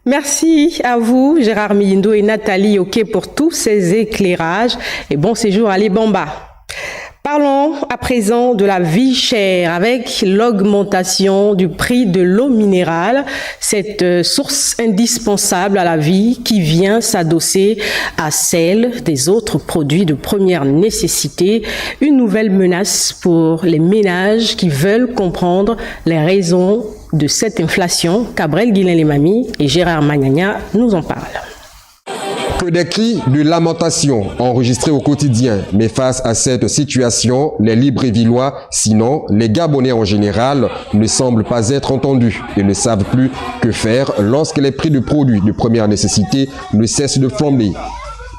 Merci à vous, Gérard Miyindo et Nathalie Oké, pour tous ces éclairages et bon séjour à l'Ibamba. Parlons à présent de la vie chère avec l'augmentation du prix de l'eau minérale, cette source indispensable à la vie qui vient s'adosser à celle des autres produits de première nécessité, une nouvelle menace pour les ménages qui veulent comprendre les raisons de cette inflation. Cabrel Guilain-Lemami et Gérard Magnagna nous en parlent. Que des cris de lamentation enregistrés au quotidien, mais face à cette situation, les Librevillois, sinon les Gabonais en général, ne semblent pas être entendus et ne savent plus que faire lorsque les prix de produits de première nécessité ne cessent de flamber.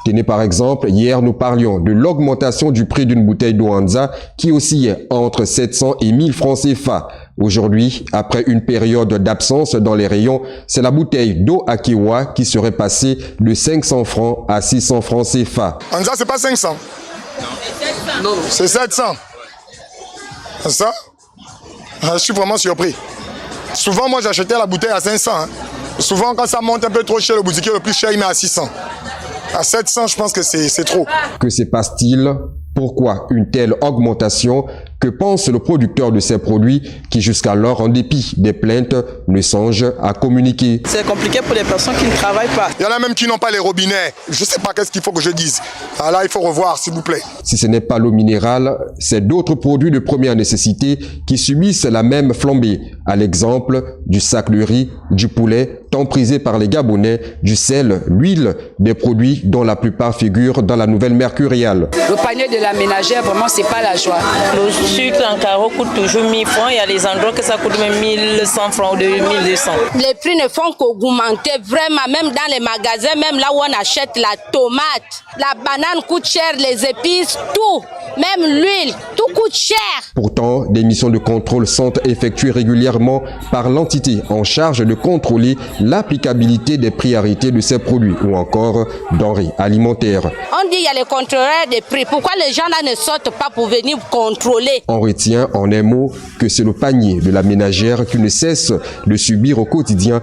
Tenez par exemple, hier nous parlions de l'augmentation du prix d'une bouteille d'eau Hansa qui oscillait entre 700 et 1000 francs CFA. Aujourd'hui, après une période d'absence dans les rayons, c'est la bouteille d'eau Akewa qui serait passée de 500 francs à 600 francs CFA. Hansa, c'est pas 500. Non. C'est 700. C'est ça? Je suis vraiment surpris. Souvent, moi, j'achetais la bouteille à 500. Hein. Souvent, quand ça monte un peu trop cher, le boutiquier le plus cher, il met à 600. À 700, je pense que c'est trop. Que se passe-t-il? Pourquoi une telle augmentation? Que pense le producteur de ces produits qui jusqu'alors, en dépit des plaintes, ne songe à communiquer? C'est compliqué pour les personnes qui ne travaillent pas. Il y en a même qui n'ont pas les robinets. Je ne sais pas qu'est-ce qu'il faut que je dise. Alors là, il faut revoir, s'il vous plaît. Si ce n'est pas l'eau minérale, c'est d'autres produits de première nécessité qui subissent la même flambée. À l'exemple du sac de riz, du poulet, tant prisé par les Gabonais, du sel, l'huile, des produits dont la plupart figurent dans la nouvelle mercuriale. Le panier de la ménagère, vraiment, c'est pas la joie. Le sucre en carreau coûte toujours 1000 francs. Il y a des endroits que ça coûte même 1100 francs ou 1200. Les prix ne font qu'augmenter vraiment, même dans les magasins, même là où on achète la tomate, la banane coûte cher, les épices, tout, même l'huile, tout coûte cher. Pourtant, des missions de contrôle sont effectuées régulièrement par l'entité en charge de contrôler l'applicabilité des prix arrêtés de ces produits ou encore denrées alimentaires. On dit qu'il y a les contrôleurs des prix. Pourquoi les gens là ne sortent pas pour venir contrôler? On retient en un mot que c'est le panier de la ménagère qui ne cesse de subir au quotidien